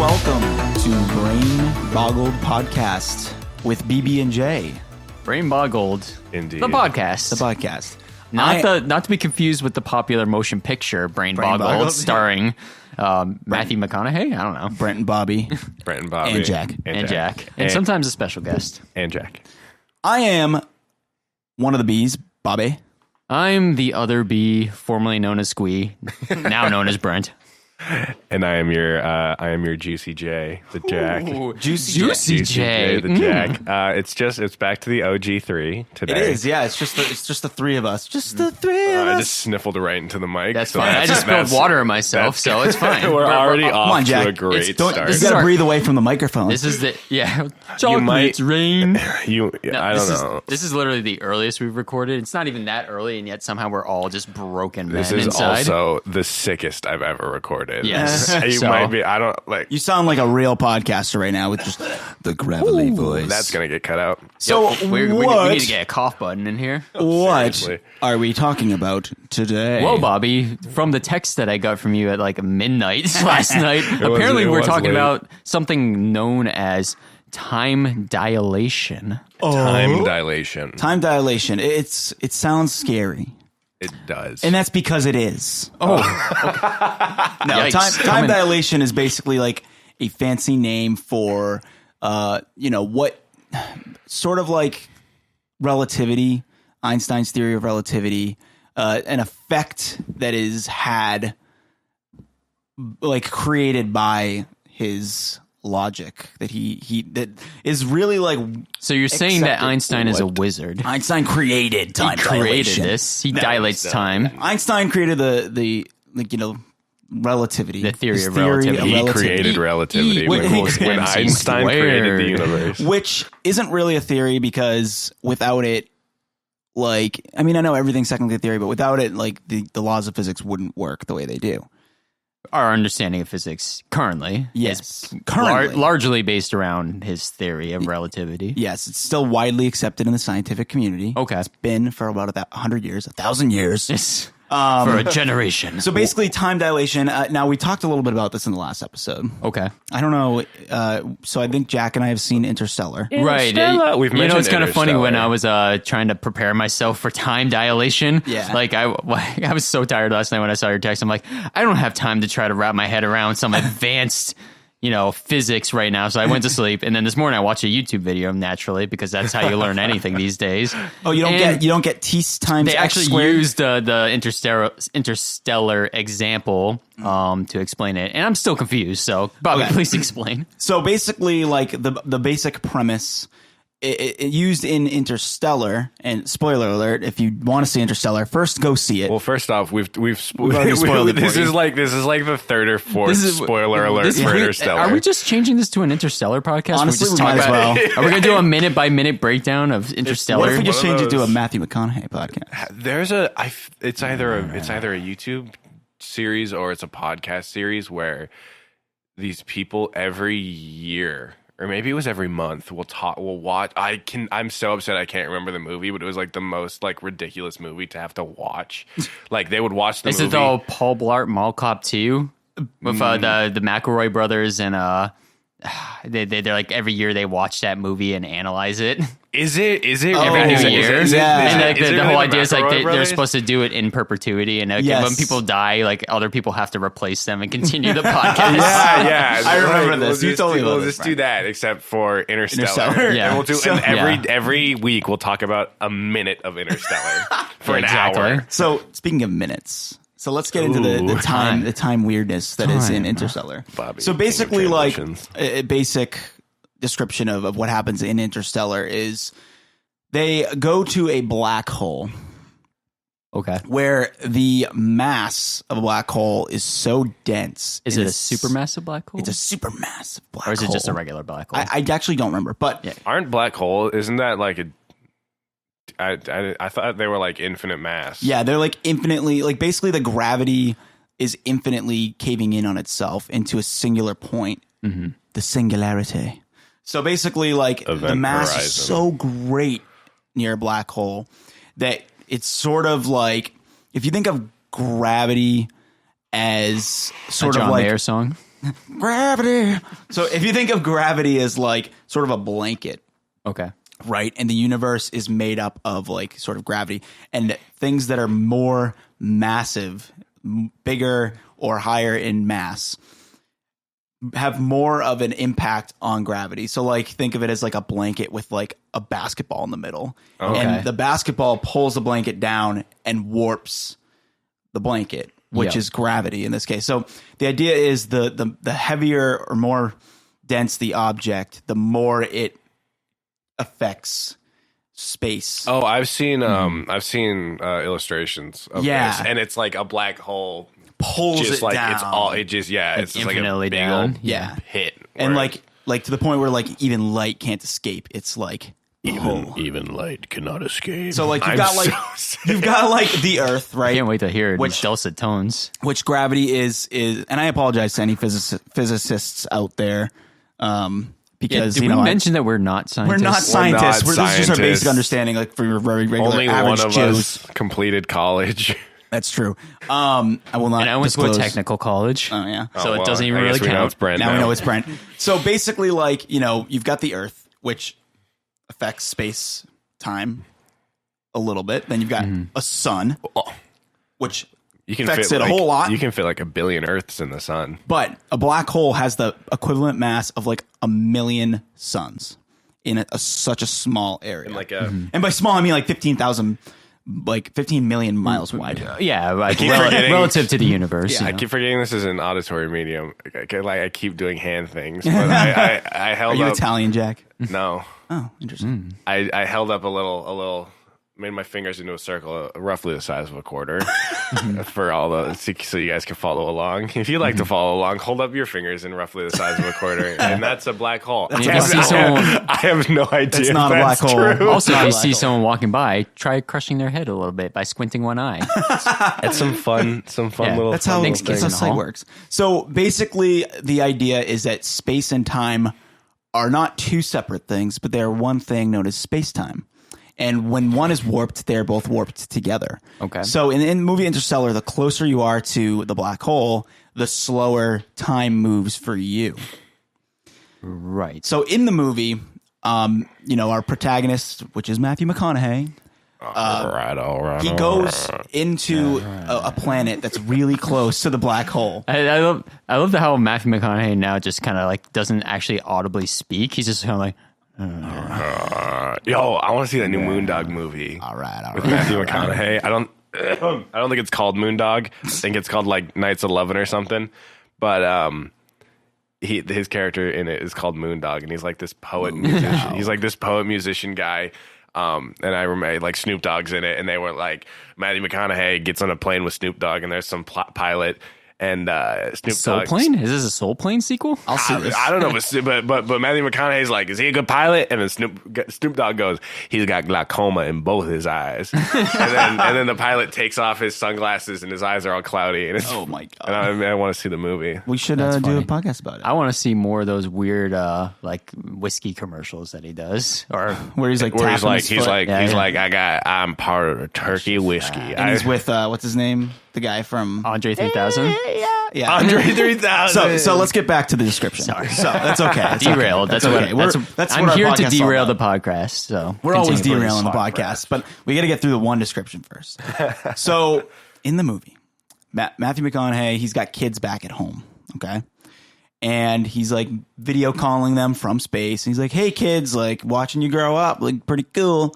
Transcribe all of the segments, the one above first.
welcome to Brain Boggled Podcast with BB and J. Brain Boggled. Indeed. The podcast. The podcast. Not to be confused with the popular motion picture Brain Boggled, starring Matthew McConaughey. I don't know. Brent and Bobby. Brent and Bobby. And Jack. And Jack. And sometimes a special guest. And Jack. I am one of the bees, Bobby. I'm the other bee, formerly known as Squee, now known as Brent. And I am your Juicy J, the Jack. Ooh, Juicy J, the Jack. It's back to the OG3 today. It is, yeah. It's just the three of us. Just the three of us. I just sniffled right into the mic. That's fine. I just spilled water on myself, so it's fine. We're already off on, Jack. to a great start. You gotta breathe away from the microphone. This is the chocolates rain. I don't know. This is literally the earliest we've recorded. It's not even that early, and yet somehow we're all just broken men inside. This is also the sickest I've ever recorded. Yes. You might be. I don't like. You sound like a real podcaster right now with just the gravelly voice. That's gonna get cut out. So we need to get a cough button in here. What Seriously. are we talking about today? Well, Bobby, from the text that I got from you at like midnight last night, apparently we're talking about something known as time dilation. Time dilation. Time dilation. It sounds scary. It does. And that's because it is. Oh, No, Yikes. time dilation is basically like a fancy name for, what sort of like relativity, Einstein's theory of relativity, an effect that is had, like created by his logic that that is really like. so you're saying that accepted. Einstein is a wizard? Einstein created time He created dilation. this. He dilates time. Einstein created the relativity. The theory His of relativity. He created relativity when Einstein created the universe. Which isn't really a theory because without it, I know everything's technically a theory, but without it, like the laws of physics wouldn't work the way they do. Our understanding of physics currently is largely based around his theory of relativity. Yes, it's still widely accepted in the scientific community. Okay. It's been for about 100 years, 1,000 years. Yes. For a generation. So basically, time dilation. Now, we talked a little bit about this in the last episode. Okay. I don't know. So I think Jack and I have seen Interstellar. Right. We've you know, it's kind of funny Interstellar. when I was trying to prepare myself for time dilation. Yeah. Like, I was so tired last night when I saw your text. I'm like, I don't have time to try to wrap my head around some advanced, physics right now. So I went to sleep. And then this morning I watched a YouTube video naturally because that's how you learn anything these days. Oh, you don't get T times They X actually squared? used the interstellar example to explain it. And I'm still confused. So, Bobby, Okay. please explain. So basically, like the basic premise, it used in Interstellar, and spoiler alert, if you want to see Interstellar, first go see it. Well, first off, we've already spoiled it this for you. This is like the third or fourth spoiler alert for Interstellar. Are we just changing this to an Interstellar podcast? Honestly, we just we might as well. Are we going to do a minute by minute breakdown of Interstellar? What if we just one of change it to a those- Matthew McConaughey podcast? There's it's either a YouTube series or it's a podcast series where these people every year, or maybe it was every month, we'll watch. I'm so upset I can't remember the movie, but it was like the most like ridiculous movie to have to watch. Like they would watch the Is movie. it the Paul Blart Mall Cop 2 with the McElroy brothers and they're like every year they watch that movie and analyze it. Is it Every Oh, new year. yeah. And like, the whole idea is like they're brothers? supposed to do it in perpetuity, and like, Yes. when people die, like other people have to replace them and continue the podcast. Yeah. I remember Like, this. You told me about We'll this, just do that, except for Interstellar. Interstellar. Yeah. And we'll do So- every week we'll talk about a minute of Interstellar for an Exactly. hour. So speaking of minutes, so let's get into the time weirdness that is in Interstellar. Bobby, So king of basically, like transitions. a basic description of what happens in Interstellar is they go to a black hole Okay. where the mass of a black hole is so dense. Is it a supermassive black hole? It's a supermassive black hole. Or is it just a regular black hole? I actually don't remember, but Aren't black hole? Isn't that like a? I thought they were like infinite mass. yeah, they're like infinitely, like basically the gravity is infinitely caving in on itself into a singular point, the singularity. So basically, like the Event mass horizon. is so great near a black hole that it's sort of like, if you think of gravity as sort a of John like Mayer song. Gravity. So if you think of gravity as like sort of a blanket, Okay. right? And the universe is made up of like sort of gravity, and things that are more massive, bigger or higher in mass have more of an impact on gravity. So like think of it as like a blanket with like a basketball in the middle. Okay. And the basketball pulls the blanket down and warps the blanket, which Yep. is gravity in this case. So the idea is the heavier or more dense the object, the more it affects space. Oh, I've seen illustrations of Yeah. this, and it's like a black hole. Pulls Just it like down. it's all it just it's just like a infinitely big down. old Yeah. pit, And where like to the point where like even light can't escape. It's like even light cannot escape. so like I'm so sick. you've got like the Earth, right? Can't wait to hear Which- these dulcet tones. Which gravity is, and I apologize to any physicists out there, because Did you we know mention that we're not scientists? we're not scientists. This is just our basic scientists. understanding, like for your very regular Only average one of Joes. us completed college. That's true. I will not. And I went to a disclose. technical college. Oh yeah. So well, it doesn't even I guess really we know count. it's Brent Now we now. know it's Brent. So basically, like you've got the Earth, which affects space time a little bit. Then you've got a sun, which You can affects fit it a like, whole lot. You can fit like a billion Earths in the sun. But a black hole has the equivalent mass of like 1 million suns in such a small area. Like a And by small, I mean like 15,000, like 15 million miles wide. Yeah, like keep forgetting- relative to the universe. I you know. keep forgetting this is an auditory medium. I keep doing hand things, but I Are held you up. Italian, Jack? No, Oh, interesting. I held up a little, made my fingers into a circle, roughly the size of a quarter, for all the so you guys can follow along. If you'd like to follow along, hold up your fingers in roughly the size of a quarter, and that's a black hole. If you see someone, I have no idea. It's if not a black that's hole. true. also, if Not you a see black someone walking by, try crushing their head a little bit by squinting one eye. It's some fun Yeah. little. That's how Thanks, that's kids how in the sight hall. works. So basically, the idea is that space and time are not two separate things, but they're one thing known as space time. And when one is warped, they're both warped together. Okay. So in the movie Interstellar, the closer you are to the black hole, the slower time moves for you. Right. So in the movie, our protagonist, which is Matthew McConaughey, all right. he goes into a planet that's really close to the black hole. I love how Matthew McConaughey now just kind of like doesn't actually audibly speak. He's just kind of like, Yo, I want to see that new Moondog movie. All right. With Matthew McConaughey. I don't think it's called Moondog. I think it's called like Knights 11 or something. But his character in it is called Moondog, and he's like this poet musician. He's like this poet musician guy. And I remember like Snoop Dogg's in it, and they were like Matthew McConaughey gets on a plane with Snoop Dogg, and there's some pilot. And Snoop Soul Dogg. Plane? Is this a Soul Plane sequel? I'll see this. I don't know, but Matthew McConaughey's like, is he a good pilot? And then Snoop Dogg goes, he's got glaucoma in both his eyes. and then the pilot takes off his sunglasses and his eyes are all cloudy. And it's, Oh my God. And I want to see the movie. We should do a podcast about it. I want to see more of those weird like whiskey commercials that he does. Or Where he's like, Where he's tapping like, his he's foot. like, Yeah, he's yeah. like, I'm part of the turkey whiskey. And he's with what's his name? The guy from Andre 3000. yeah. Andre 3000. So let's get back to the description. Sorry. So that's okay. That's Derailed. Okay. That's what. okay. We're, That's I'm what our here podcast to is all derail about. the podcast. So We're always continue. derailing the podcast, but we got to get through the one description first. So in the movie, Matthew McConaughey, he's got kids back at home. Okay. And he's like video calling them from space. And he's like, hey kids, like watching you grow up, like pretty cool.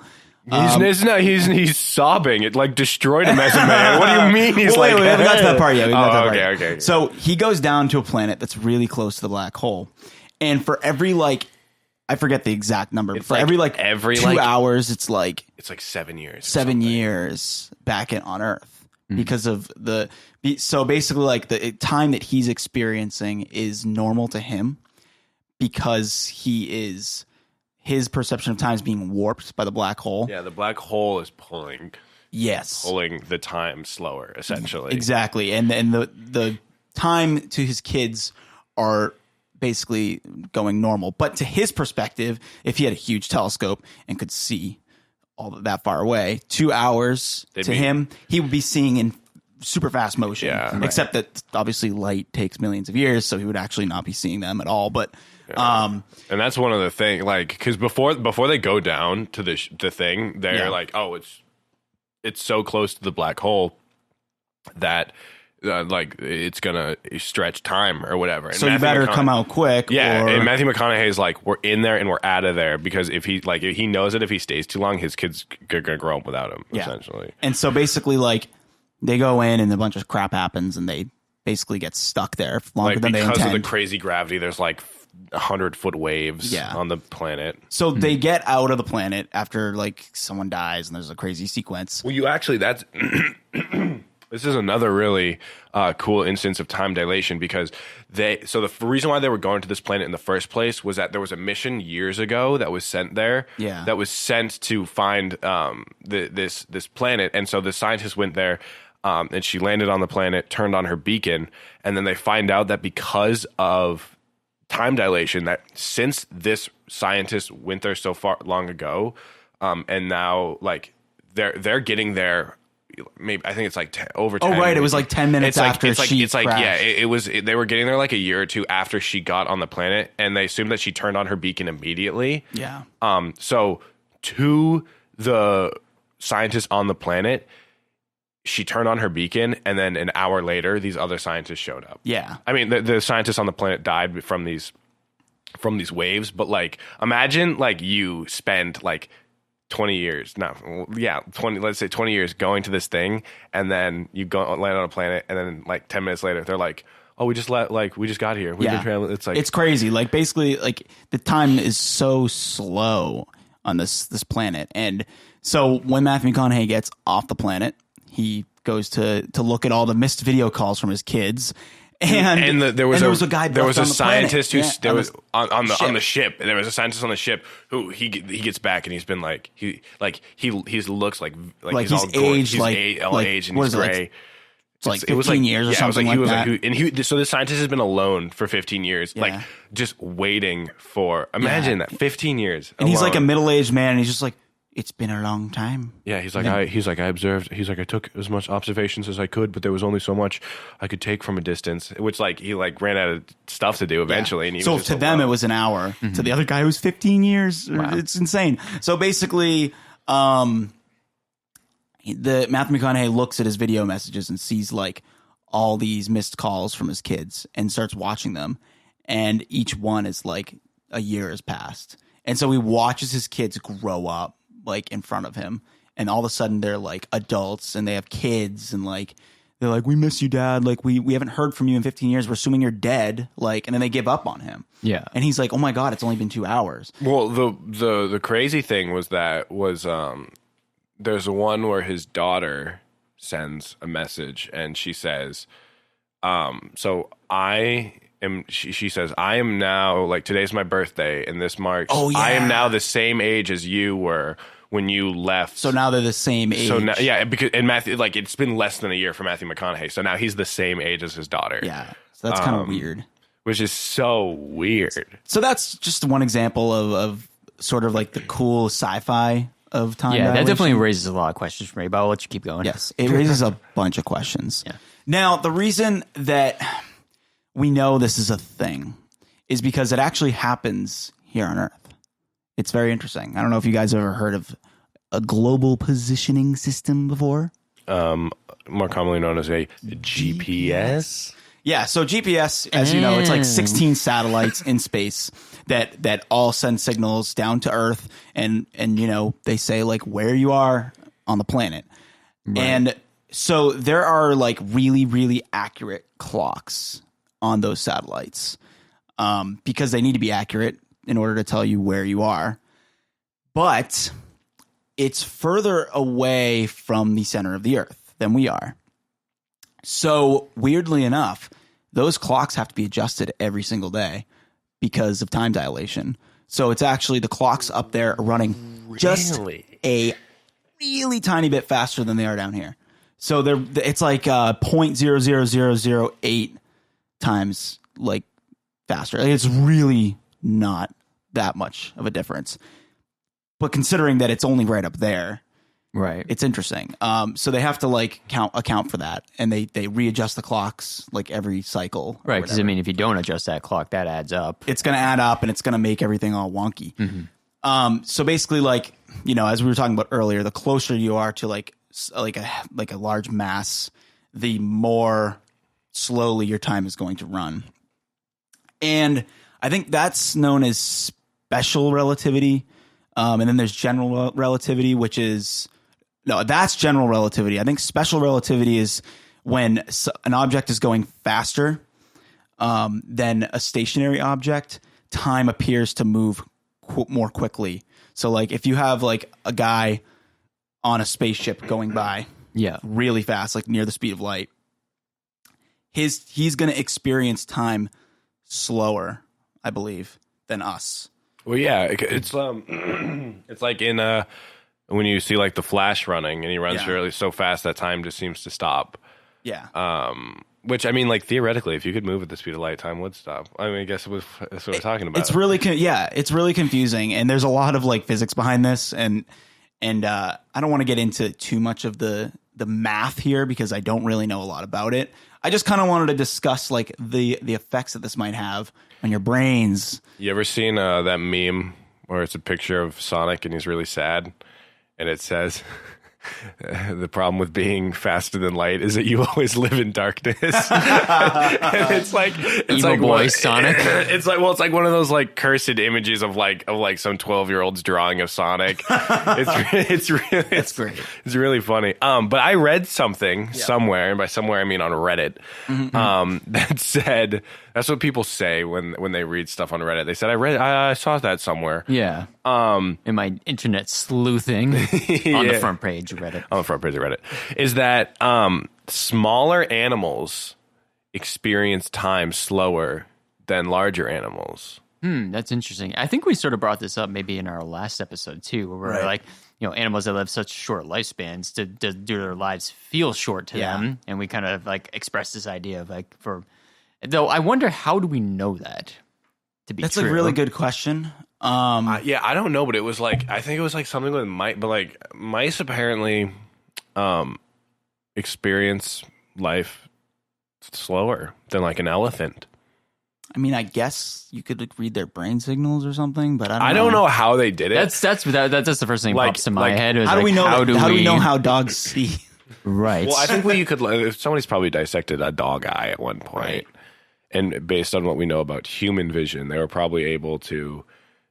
He's sobbing. It like destroyed him as a man. What do you mean? He's Wait, like, we haven't got to that part yet. We haven't got to that part okay. yet. So he goes down to a planet that's really close to the black hole. And for every I forget the exact number, but for like every 2 hours, it's like it's like 7 years. 7 years back on Earth because of so basically like the time that he's experiencing is normal to him because his perception of time is being warped by the black hole. Yeah, the black hole is pulling the time slower, essentially. Exactly. And the time to his kids are basically going normal. But to his perspective, if he had a huge telescope and could see all that far away, 2 hours him, he would be seeing in super fast motion. Yeah. Except that obviously light takes millions of years, so he would actually not be seeing them at all. But and that's one of the things, like, because before they go down to the thing, they're like, oh, it's so close to the black hole that like it's gonna stretch time or whatever. And so you better come out quick. Yeah, or, and Matthew McConaughey's like, we're in there and we're out of there, because if he knows that if he stays too long, his kids are gonna grow up without him. Essentially. And so basically, like, they go in and a bunch of crap happens, and they basically get stuck there longer than they intend. Because of the crazy gravity, there's like 100-foot waves on the planet. So they get out of the planet after like someone dies, and there's a crazy sequence. Well, that's this is another really cool instance of time dilation, because the reason why they were going to this planet in the first place was that there was a mission years ago that was sent there. Yeah. That was sent to find this planet, and so the scientists went there. And she landed on the planet, turned on her beacon, and then they find out that because of time dilation, that since this scientist went there so far long ago, and now like they're getting there. Maybe I think it's like over 10. Oh, right. It was like 10 minutes after she crashed. They were getting there like a year or two after she got on the planet, and they assumed that she turned on her beacon immediately. Yeah. So to the scientists on the planet, she turned on her beacon, and then an hour later, these other scientists showed up. Yeah. I mean, the scientists on the planet died from these waves, but like, imagine like you spend like 20 years, let's say 20 years going to this thing, and then you go land on a planet, and then like 10 minutes later, they're like, oh, we just got here. We've been traveling. It's like, it's crazy. Like, basically, like, the time is so slow on this planet. And so when Matthew McConaughey gets off the planet, he goes to look at all the missed video calls from his kids. And there was a guy. There was a scientist who there was on the ship. There was a scientist on the ship who he gets back, and he's been like he looks like he's he's all aged, he's aged, and he's gray. It's like 15 years or something like that. So the scientist has been alone for 15 years, like just waiting for. Imagine that 15 years, and he's like a middle-aged man, and he's just like, it's been a long time. Yeah, I observed. He's like, I took as much observations as I could, but there was only so much I could take from a distance. Which, like, he like ran out of stuff to do eventually. And he so was just to them, it was an hour. Mm-hmm. To the other guy, it was 15 years. Wow. It's insane. So basically, the Matthew McConaughey looks at his video messages and sees like all these missed calls from his kids and starts watching them, and each one is like a year has passed, and so he watches his kids grow up, like, in front of him, and all of a sudden they're like adults and they have kids, and like they're like, we miss you, Dad, like we haven't heard from you in 15 years, we're assuming you're dead, like, and then they give up on him. Yeah. And he's like, oh my God, it's only been 2 hours. Well, the crazy thing was there's one where his daughter sends a message, and she says, she says, I am now, like, today's my birthday, and this marks, I am now the same age as you were when you left. So now they're the same age. So now, and Matthew, like, it's been less than a year for Matthew McConaughey, so now he's the same age as his daughter. Yeah, so that's kind of weird. Which is so weird. So that's just one example of sort of like the cool sci-fi of time. Yeah, that definitely raises a lot of questions for me, but I'll let you keep going. Yes, it raises a bunch of questions. Yeah. Now, the reason that we know this is a thing is because it actually happens here on Earth. It's very interesting. I don't know if you guys have ever heard of a global positioning system before. More commonly known as a GPS. Yeah, so GPS, as you know, it's like 16 satellites in space that all send signals down to Earth, and you know, they say like where you are on the planet. Right. And so there are like really, really accurate clocks on those satellites because they need to be accurate in order to tell you where you are. But it's further away from the center of the Earth than we are. So weirdly enough, those clocks have to be adjusted every single day because of time dilation. So it's actually the clocks up there are running just a really tiny bit faster than they are down here. So it's like 0.00008 times like faster. It's really not that much of a difference. But considering that it's only right up there, Right. It's interesting. So they have to like account for that, and they readjust the clocks like every cycle. Right. Because I mean, if you don't adjust that clock, that adds up. It's going to add up, and it's going to make everything all wonky. So basically, like, you know, as we were talking about earlier, the closer you are to like a large mass, the more slowly your time is going to run. And I think that's known as special relativity. And then there's general relativity, which is that's general relativity. I think special relativity is when an object is going faster than a stationary object, time appears to move more quickly. So like if you have like a guy on a spaceship going by really fast, like near the speed of light, he's going to experience time slower, I believe, than us. Well, yeah, it's it's like in when you see like the Flash running and he runs really so fast that time just seems to stop. Yeah. Which I mean, like theoretically, if you could move at the speed of light, time would stop. I mean, I guess that's what we're talking about. It's really it's really confusing, and there's a lot of like physics behind this, and I don't want to get into too much of the math here because I don't really know a lot about it. I just kind of wanted to discuss like the effects that this might have on your brains. You ever seen that meme where it's a picture of Sonic and he's really sad, and it says, "The problem with being faster than light is that you always live in darkness." And it's like Evil boy Sonic. It's like one of those like cursed images of like some 12-year-old's drawing of Sonic. It's great. It's really funny. But I read something somewhere, and by somewhere I mean on Reddit, that said that's what people say when they read stuff on Reddit. They said I saw that somewhere. Yeah. In my internet sleuthing on the front page of Reddit. On the front page of Reddit. Is that smaller animals experience time slower than larger animals. That's interesting. I think we sort of brought this up maybe in our last episode too, where we're like, you know, animals that live such short lifespans do their lives feel short to them. And we kind of like expressed this idea of like though I wonder, how do we know that to be That's true? a really good question. Yeah, I don't know, but it was like, I think it was like something with mice, but like mice apparently experience life slower than like an elephant. I mean, I guess you could like, read their brain signals or something, but I don't know how they did it. That's the first thing that pops to my head. How do we know? How do we know how dogs see? Right. Well, I think you could. Somebody's probably dissected a dog eye at one point, and based on what we know about human vision, they were probably able to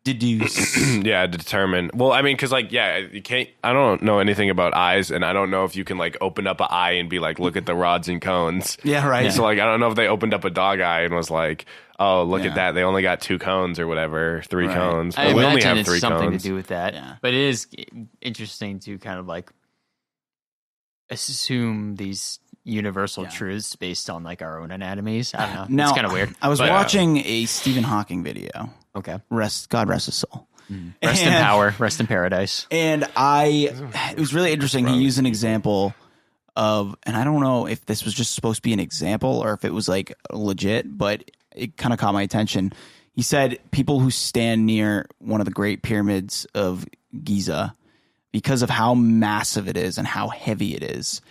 deduce. Determine. Well, I mean, because like, you can't. I don't know anything about eyes, and I don't know if you can like open up an eye and be like, look at the rods and cones. Yeah, right. So like, I don't know if they opened up a dog eye and was like, oh, look at that. They only got 2 cones or whatever, 3 cones. But I we only imagine have it's 3 something cones. to do with that. Yeah. But it is interesting to kind of like assume these universal truths based on like our own anatomies. I don't know. Now, it's kind of weird. I was watching a Stephen Hawking video. Okay. God rest his soul. Rest in power. Rest in paradise. And it was really interesting. He used an example of, and I don't know if this was just supposed to be an example or if it was like legit, but it kind of caught my attention. He said people who stand near one of the Great Pyramids of Giza, because of how massive it is and how heavy it is,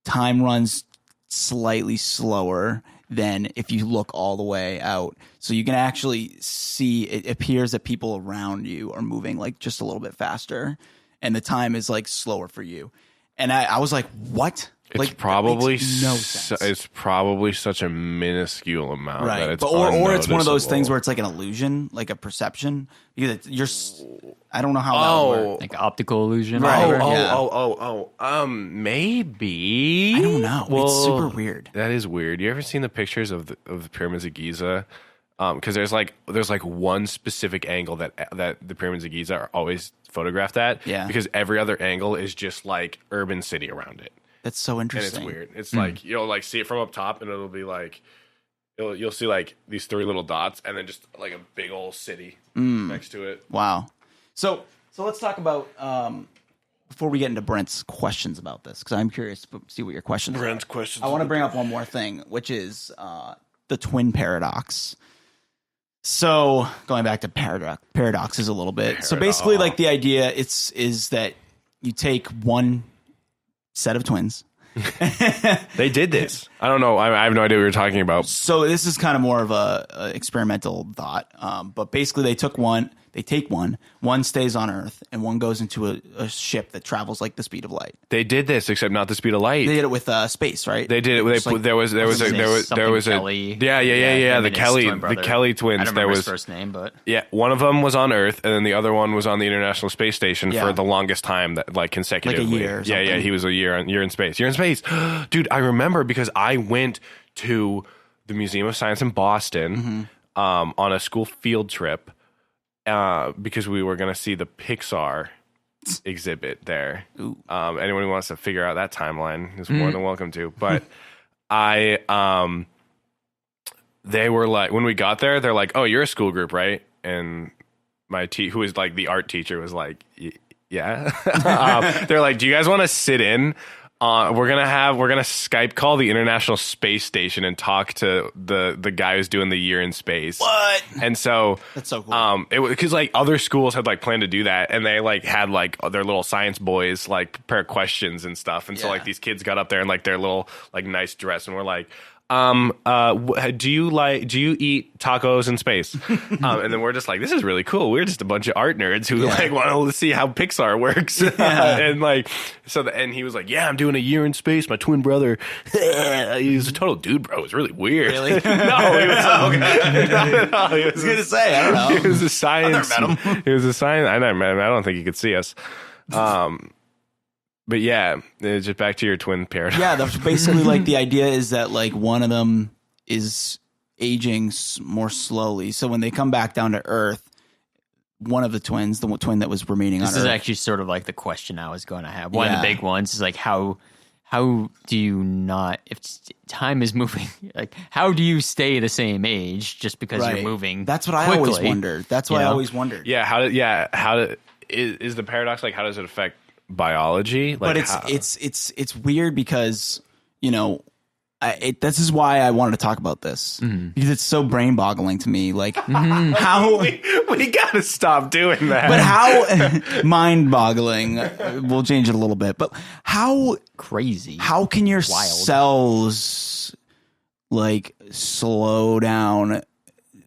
time runs slightly slower than if you look all the way out. So you can actually see, it appears that people around you are moving like just a little bit faster and the time is like slower for you. And I was like, what? It's like, probably no sense. It's probably such a minuscule amount that it's or it's one of those things unnoticeable. where it's like an illusion, like a perception. Because I don't know how that would work. Like optical illusion. Right. Maybe. I don't know. Well, it's super weird. That is weird. You ever seen the pictures of the pyramids of Giza? Because there's like one specific angle that the pyramids of Giza are always photographed at. Yeah. Because every other angle is just like urban city around it. That's so interesting. And it's weird. It's like you'll like see it from up top, and it'll be like you'll see like these 3 little dots, and then just like a big old city next to it. Wow. So let's talk about before we get into Brent's questions about this, because I'm curious to see what your questions Brent's are. questions. I want to bring up one more thing, which is the twin paradox. So going back to paradoxes a little bit. So basically, like the idea is that you take one set of twins. They did this. I don't know. I have no idea what you're talking about. So this is kind of more of a experimental thought. But basically they take one stays on Earth, and one goes into a ship that travels like the speed of light. They did this, except not the speed of light. They did it with space, right? They did it. There was Kelly. The Kelly twins. I don't remember his first name, but one of them was on Earth, and then the other one was on the International Space Station for the longest time, that like consecutively. Like a year or something. Yeah, he was a year in space. Year in space, dude. I remember because I went to the Museum of Science in Boston on a school field trip. Because we were going to see the Pixar exhibit there. Anyone who wants to figure out that timeline is more than welcome to. But they were like, when we got there, they're like, "Oh, you're a school group, right?" And my who is like the art teacher, was like, "Yeah." They're like, "Do you guys want to sit in? We're gonna Skype call the International Space Station and talk to the guy who's doing the year in space." What? And so that's so cool. It was because like other schools had like planned to do that, and they like had like their little science boys like prepare questions and stuff. And so like these kids got up there in like their little like nice dress, and we're like, do you eat tacos in space? And then we're just like, this is really cool. We're just a bunch of art nerds who like want to see how Pixar works. And like, and he was like, yeah, I'm doing a year in space. My twin brother, he was a total dude, bro. It was really weird. Really? No, he was not at all. He was gonna say, I don't know. He was a science. I never met him. He was a science. I never met him. I don't think he could see us. But yeah, it's just back to your twin paradox. Yeah, that's basically like the idea is that like one of them is aging more slowly. So when they come back down to Earth, one of the twins, the twin that was remaining on Earth. This is actually sort of like the question I was going to have. One of the big ones is like, how do you not, if time is moving, like how do you stay the same age just because you're moving? That's what I quickly? always wondered. That's what I always wondered. Yeah, is the paradox like, how does it affect biology? Like, but it's weird because, you know, this is why I wanted to talk about this, because it's so brain boggling to me. Like how we gotta stop doing that. But how mind boggling, we'll change it a little bit, but how crazy, how can your cells like slow down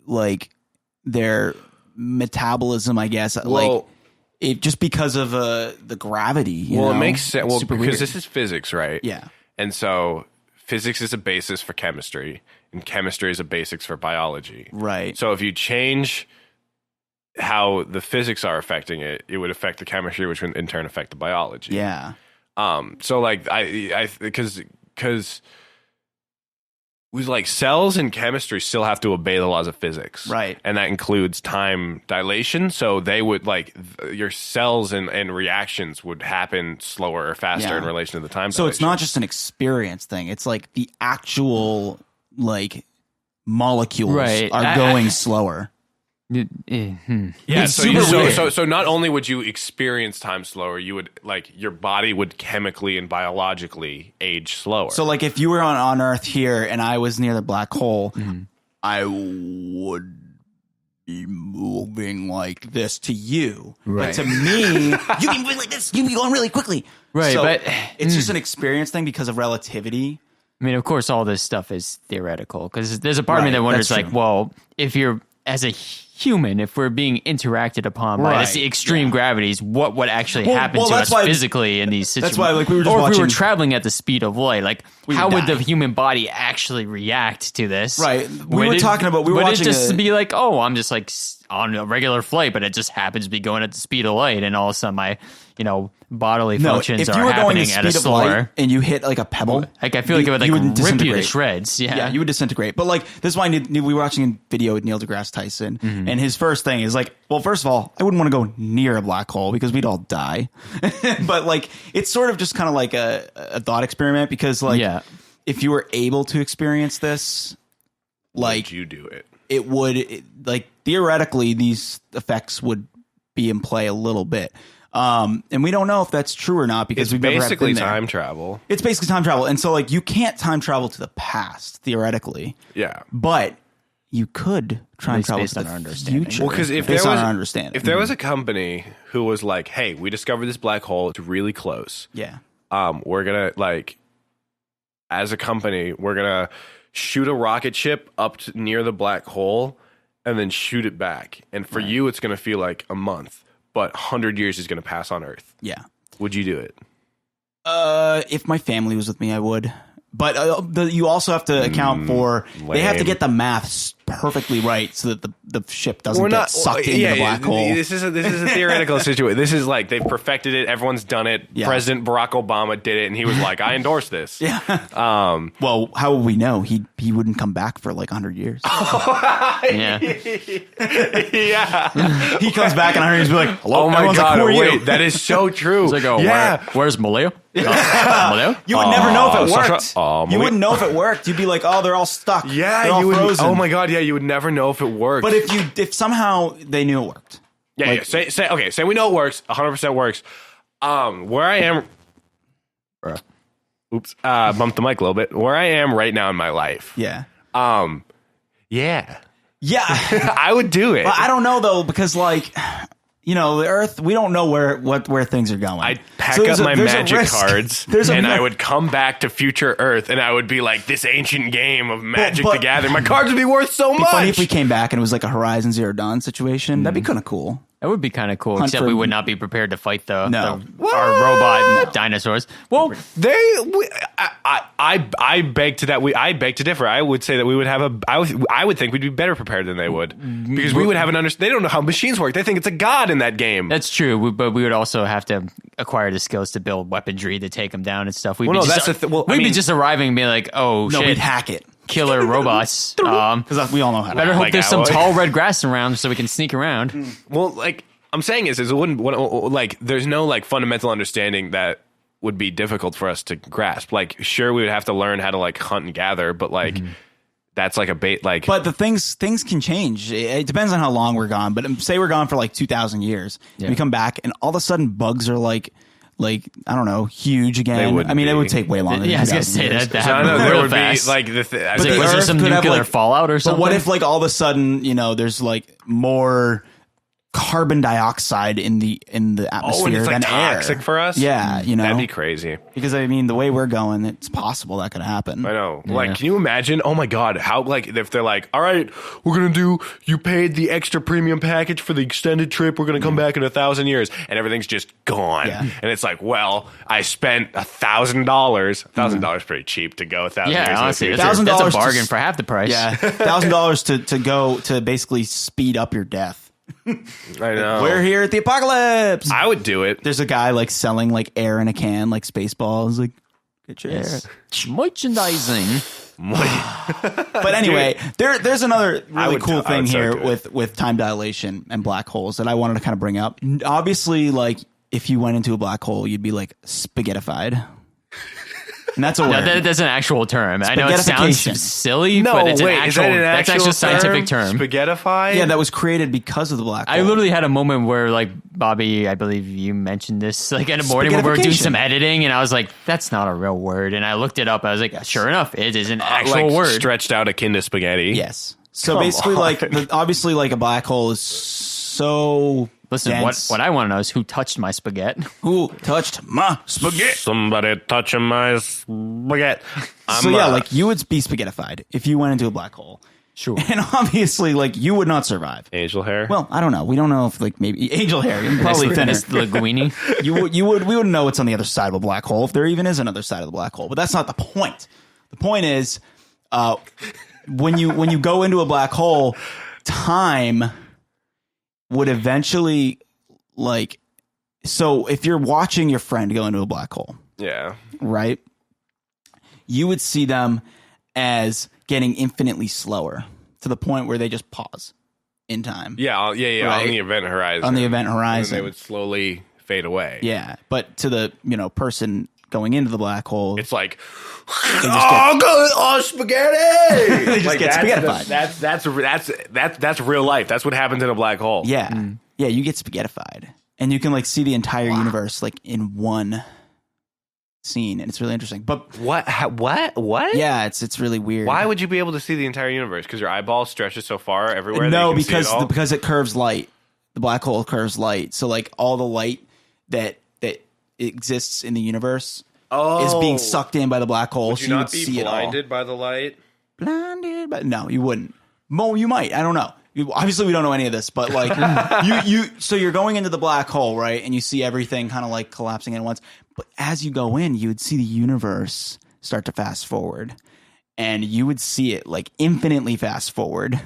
like their metabolism, I guess, like just because of the gravity. You know? It makes sense. Well, Super because weird. this is physics, right? Yeah. And so physics is a basis for chemistry, and chemistry is a basis for biology. Right. So if you change how the physics are affecting it, it would affect the chemistry, which would in turn affect the biology. Yeah. So like because we like cells and chemistry still have to obey the laws of physics, right? And that includes time dilation. So they would like your cells and reactions would happen slower or faster in relation to the time. So dilation. it's not just an experience thing; it's like the actual like molecules are going slower. Yeah, so not only would you experience time slower, you would like your body would chemically and biologically age slower. So like if you were on Earth here and I was near the black hole, I would be moving like this to you. Right. But to me, you'd be moving like this. You'd be going really quickly. Right, so but it's just an experience thing because of relativity. I mean, of course, all this stuff is theoretical because there's a part of me that wonders, like, well, if you're as a human, if we're being interacted upon by this extreme gravities, what would actually happen to us physically in these situations? That's why, like, we were just or watching, if we were traveling at the speed of light, like, how would die. the human body actually react to this? Right. We were watching. It just be like, oh, I'm just like on a regular flight, but it just happens to be going at the speed of light, and all of a sudden my, bodily functions are happening at a slower. And you hit like a pebble, like I feel like it would like rip you to shreds. Yeah, you would disintegrate. But like this is why we were watching a video with Neil deGrasse Tyson, and his first thing is like, well, first of all, I wouldn't want to go near a black hole because we'd all die. But like, it's sort of just kind of like a thought experiment because like, if you were able to experience this, like, would you do it? It would like theoretically these effects would be in play a little bit. And we don't know if that's true or not because we've never basically been there. time travel. It's basically time travel. And so like you can't time travel to the past theoretically. Yeah. But you could try and least travel based to on the our understanding. future. Well, because if based there on was our understanding, if there was a company who was like, "Hey, we discovered this black hole. It's really close. yeah, We're gonna as a company, we're gonna shoot a rocket ship up near the black hole, and then shoot it back. And for you, it's gonna feel like a month, but 100 years is gonna pass on Earth. yeah. Would you do it? If my family was with me, I would. But you also have to account for they have to lame. get the maths perfectly right so that the ship doesn't get sucked into the black hole. This is a theoretical situation. This is like they've perfected it. Everyone's done it. Yeah. President Barack Obama did it, and he was like, "I endorse this." Yeah. Well, how would we know? He wouldn't come back for like 100 years. Yeah. Yeah. He comes back in 100 years and be like, hello? Oh my Everyone's like, God! who are you? Wait, that is so true. It's like, oh, yeah. where's Maleo? Maleo? You would never know if it Sasha, worked. You wouldn't know if it worked. You'd be like, oh, they're all stuck. Yeah, they're all you would. frozen. Oh my God! Yeah, you would never know if it worked. But if somehow they knew it worked. yeah. Say we know it works. 100% works. Where I am. Oops. Bumped the mic a little bit. Where I am right now in my life. Yeah. Yeah. Yeah. I would do it. But I don't know though, because like, the Earth, we don't know where things are going. I'd pack So up my there's a magic risk. cards There's a and I risk. would come back to future Earth and I would be like, this ancient game of Magic but- the Gathering. My cards would be worth so It'd be much. funny if we came back and it was like a Horizon Zero Dawn situation. That'd be kind of cool. That would be kind of cool, Hunt except for- we would not be prepared to fight No. our robot dinosaurs. Well, I beg to differ. I would say that we would have I would think we'd be better prepared than they would because we would have an understanding. They don't know how machines work. They think it's a god in that game. that's true, but we would also have to acquire the skills to build weaponry to take them down and stuff. We'd Well, be no, just, that's the th- well, I we'd be mean- just arriving and be like, oh, No, shit, we'd hack it. killer robots. Because we all know how to Better hack. hope Like there's I some would. tall red grass around so we can sneak around. Well, like I'm saying is it wouldn't like there's no like fundamental understanding that would be difficult for us to grasp. Like sure we would have to learn how to like hunt and gather, but like that's like a bait like But the things can change. It depends on how long we're gone. But say we're gone for like 2,000 years. Yeah. We come back and all of a sudden bugs are like I don't know, huge again. wouldn't I mean, it be. would take way longer. Yeah, I was than gonna 2,000 say years. that So I know happened there real would fast. be like the Was the there Earth some could have, nuclear like- fallout or But something? what if like all of a sudden, there's like more carbon dioxide in the atmosphere oh, and it's like than toxic air. for us? Yeah, That'd be crazy. because I mean the way we're going, it's possible that could happen. I know. Like, can you imagine? Oh my God. How, like, if they're like, all right, we're going to do, you paid the extra premium package for the extended trip. We're going to come back in 1,000 years and everything's just gone. Yeah. And it's like, well, I spent $1,000. $1,000 is pretty cheap to go 1,000 years. yeah, honestly, in the future. that's $1,000 a to bargain for half the price. Yeah, $1,000 to go to basically speed up your death. I know. We're here at the apocalypse. I would do it. There's a guy like selling like air in a can, like Spaceballs. Like, get your air. Merchandising. But anyway, there's another really would- cool I would thing so here do it. with time dilation and black holes that I wanted to kind of bring up. Obviously, like if you went into a black hole, you'd be like spaghettified. And that's a word. No, that's an actual term. I know it Spaghettification. sounds silly, No, but it's wait, an is actual, that an that's actual actually a scientific term. Spaghettify? Yeah, that was created because of the black hole. I literally had a moment where, like, Bobby, I believe you mentioned this, like, in the morning when we were doing some editing, and I was like, that's not a real word. And I looked it up. I was like, sure enough, it is an actual like word. stretched out akin to spaghetti. Yes. So Come basically, on. like obviously, like a black hole is so. Listen, dense. what I want to know is who touched my spaghetti. Who touched my spaghetti? Somebody touching my spaghetti. So yeah, like you would be spaghettified if you went into a black hole. Sure. And obviously, like you would not survive. angel hair. Well, I don't know. We don't know if like maybe angel hair, you're probably thinner. This linguini. We wouldn't know what's on the other side of a black hole if there even is another side of the black hole. But that's not the point. The point is, when you go into a black hole, time would eventually like. So if you're watching your friend go into a black hole, yeah. right, you would see them as getting infinitely slower to the point where they just pause in time. Yeah, yeah. Right. On the event horizon. On the event And horizon. they would slowly fade away. Yeah, but to the person going into the black hole, It's like, just spaghetti! They just get spaghettified. That's real life. That's what happens in a black hole. yeah, yeah, you get spaghettified, and you can like see the entire universe like in one seen, and it's really interesting. But What? What? yeah, it's really weird. Why would you be able to see the entire universe? Because your eyeball stretches so far everywhere. No, that you can see it all? because it curves light. The black hole curves light. So like all the light that exists in the universe is being sucked in by the black hole. Would you so you not would be see blinded by the light? Blinded, but no, you wouldn't. Mo, you might. I don't know. Obviously, we don't know any of this, but like so you're going into the black hole, right? And you see everything kind of like collapsing at once. But as you go in, you would see the universe start to fast forward, and you would see it like infinitely fast forward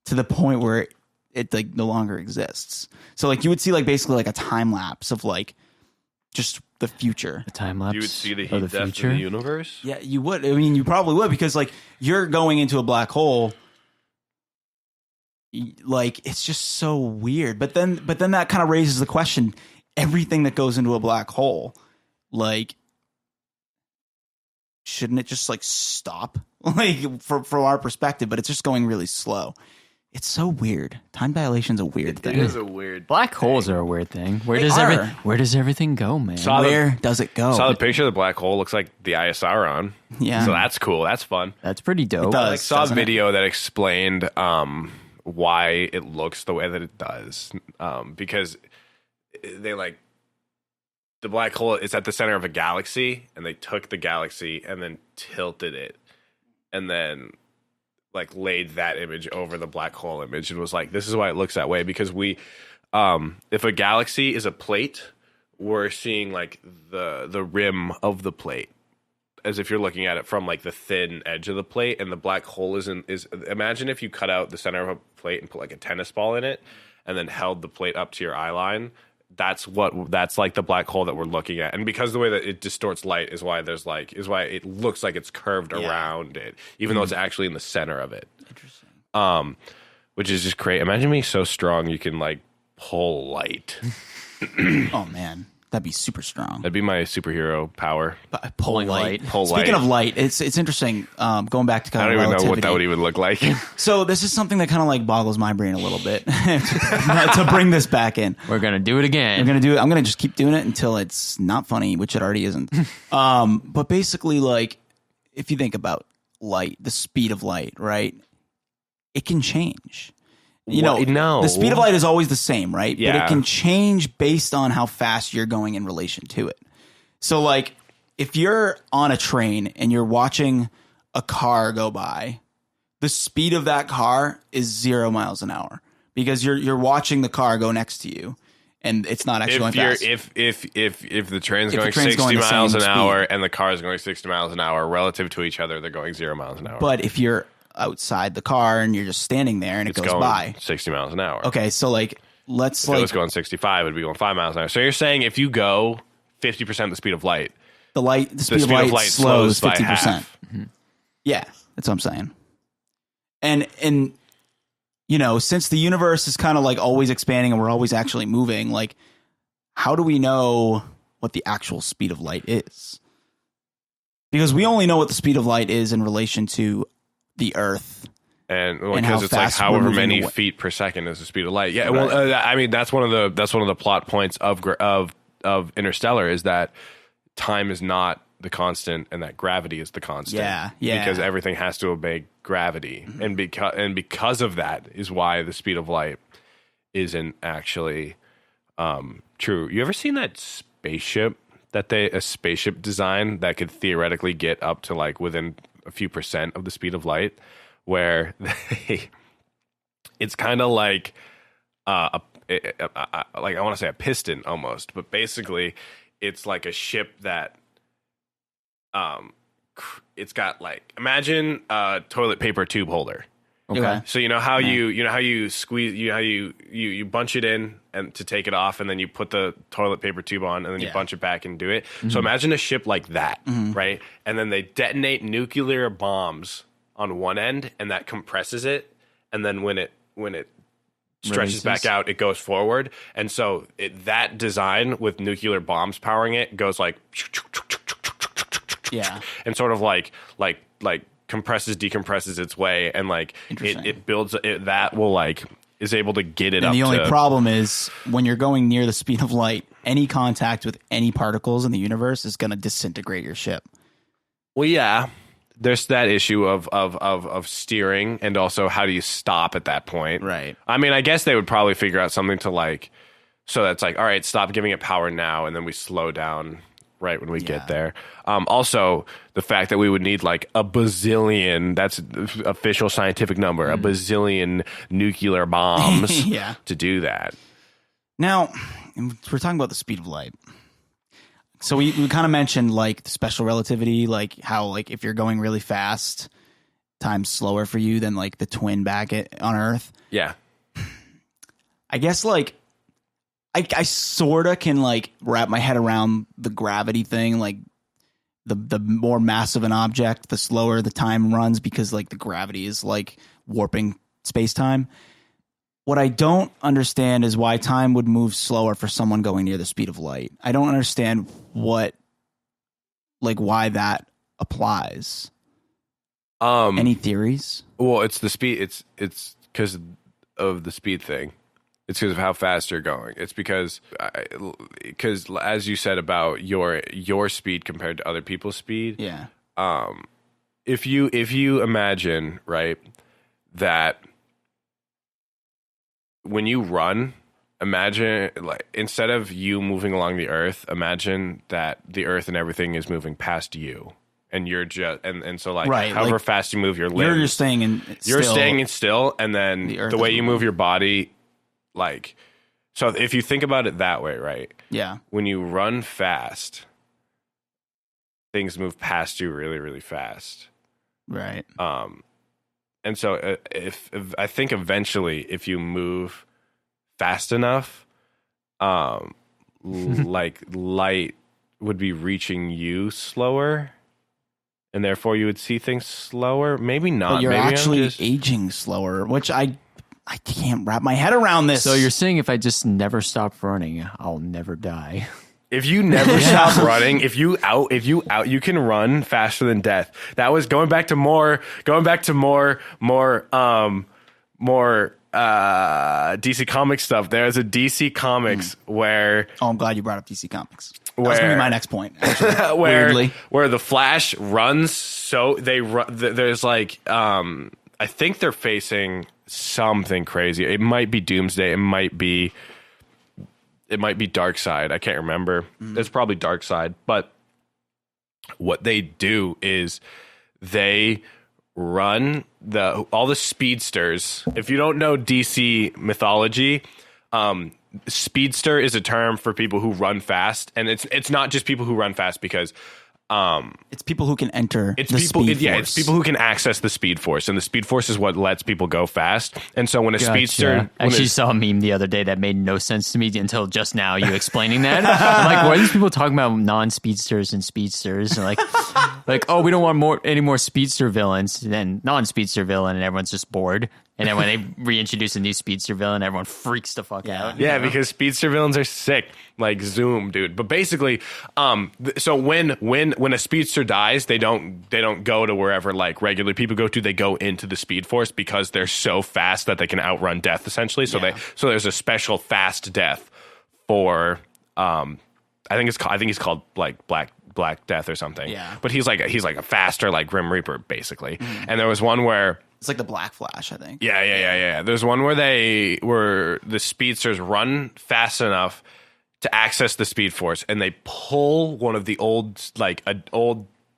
to the point where it like no longer exists. So like you would see like basically like a time lapse of like just the future. The time lapse. You would see the of heat the death future. of the universe? Yeah, you would. I mean, you probably would because like you're going into a black hole. Like it's just so weird. But then that kind of raises the question: everything that goes into a black hole, like, shouldn't it just like stop? Like from our perspective, but it's just going really slow. It's so weird. Time dilation's a weird thing. It is a weird Black holes are a weird thing. Where They does are. where does everything go, man? Where does it go? Saw the picture of the black hole. Looks like the ISR. Yeah. So that's cool. That's fun. That's pretty dope. does. I saw a doesn't it? video that explained why it looks the way that it does. Because they like the black hole is at the center of a galaxy, and they took the galaxy and then tilted it, and then like laid that image over the black hole image, and was like, this is why it looks that way, because we if a galaxy is a plate, we're seeing like the rim of the plate, as if you're looking at it from like the thin edge of the plate, and the black hole is imagine if you cut out the center of a plate and put like a tennis ball in it and then held the plate up to your eye line. That's like the black hole that we're looking at. And because the way that it distorts light is why it looks like it's curved around it, even though it's actually in the center of it. Interesting. Which is just great. Imagine being so strong you can like pull light. Oh man, that'd be super strong. That'd be my superhero power. Pulling light. Pull Speaking light. of light, it's interesting. Going back to I kind don't of even know what relativity. that would even look like. So this is something that kind of like boggles my brain a little bit to bring this back in. We're gonna do it again. I'm gonna just keep doing it until it's not funny, which it already isn't. But basically, like, if you think about light, the speed of light, right? It can change. No. The speed of light is always the same, right? But Yeah. it can change based on how fast you're going in relation to it. So, like, if you're on a train and you're watching a car go by, the speed of that car is 0 miles an hour because you're watching the car go next to you, and it's not actually going fast. If the train's If going the train's 60 going the miles same an hour speed. and the car is going 60 miles an hour relative to each other, they're going 0 miles an hour. But if you're outside the car and you're just standing there and it it's goes going by, 60 miles an hour. okay, so like let's If it like was going 65, it'd be going 5 miles an hour. So you're saying if you go 50% the speed of light, the speed of light slows by 50%. half. Yeah, that's what I'm saying. And you know, since the universe is kind of like always expanding and we're always actually moving, like how do we know what the actual speed of light is? Because we only know what the speed of light is in relation to the Earth. And And how because it's like fast we're however moving many away. feet per second is the speed of light. Yeah, Right. well, I mean that's one of the plot points of Interstellar is that time is not the constant and that gravity is the constant. Yeah. Because everything has to obey gravity, and because of that is why the speed of light isn't actually true. You ever seen that spaceship a spaceship design that could theoretically get up to like within a few percent of the speed of light, where it's kind of like like I want to say a piston almost, but basically it's like a ship that it's got like, imagine a toilet paper tube holder. Okay. So you know how you squeeze, how you bunch it in and to take it off, and then you put the toilet paper tube on, and then you Yeah. bunch it back and do it. So imagine a ship like that, right? And then they detonate nuclear bombs on one end, and that compresses it, and then when it stretches Releases. back out, it goes forward. And so that design with nuclear bombs powering it goes like, Yeah. and sort of like compresses, decompresses its way, and like Interesting. it builds it, that will like is able to get it And up the only to, problem is when you're going near the speed of light, any contact with any particles in the universe is going to disintegrate your ship. well, yeah, there's that issue of steering, and also how do you stop at that point? Right. I mean, I guess they would probably figure out something to like, so that's like, all right, stop giving it power now, and then we slow down right when we get there. Also, the fact that we would need like a bazillion, that's the official scientific number, a bazillion nuclear bombs Yeah. to do that. Now, we're talking about the speed of light. So we kind of mentioned like the special relativity, like how like if you're going really fast, time's slower for you than like the twin back on Earth. Yeah. I guess like I sort of can like wrap my head around the gravity thing, like the more massive an object, the slower the time runs because like the gravity is like warping space-time. What I don't understand is why time would move slower for someone going near the speed of light. I don't understand why that applies. Any theories? Well, it's the speed. It's because of the speed thing. It's because of how fast you're going. It's because as you said about your speed compared to other people's speed. Yeah. If you imagine, right, that when you run, imagine like instead of you moving along the earth, imagine that the earth and everything is moving past you. And you're just and so like right, however like, fast you move your limbs, you're staying in. You're staying in still, and then the way you move your body, like, so if you think about it that way, right? Yeah. When you run fast, things move past you really, really fast. Right. And so if I think eventually, if you move fast enough, like light would be reaching you slower. And therefore, you would see things slower. Maybe not. But you're Maybe actually aging slower, which I can't wrap my head around this. So you're saying if I just never stop running, I'll never die. If you never stop running, if you can run faster than death. That was going back to more DC Comics stuff. There's a DC Comics where. Oh, I'm glad you brought up DC Comics. That was going to be my next point. Actually, where the Flash runs, so they run. There's like, I think they're facing something crazy. It might be Doomsday. It might be Darkseid. I can't remember. It's probably Darkseid. But what they do is they run all the speedsters. If you don't know DC mythology, speedster is a term for people who run fast, and it's not just people who run fast because it's people who can enter it's the people speed yeah force. It's people who can access the speed force, and the speed force is what lets people go fast. And so when a speedster I actually saw a meme the other day that made no sense to me until just now you explaining that. I'm like, why are these people talking about non-speedsters and speedsters? And like, oh, we don't want any more speedster villains than non-speedster villain, and everyone's just bored. And then when they reintroduce a new speedster villain, everyone freaks the fuck out. Yeah, because speedster villains are sick, like Zoom, dude. But basically, so when a speedster dies, they don't go to wherever like regular people go to. They go into the Speed Force because they're so fast that they can outrun death, essentially. So there's a special fast death for I think he's called like Black Death or something. Yeah. But he's like a faster like Grim Reaper basically. And there was one where. It's like the Black Flash, I think. Yeah. There's one where the speedsters run fast enough to access the Speed Force, and they pull one of the old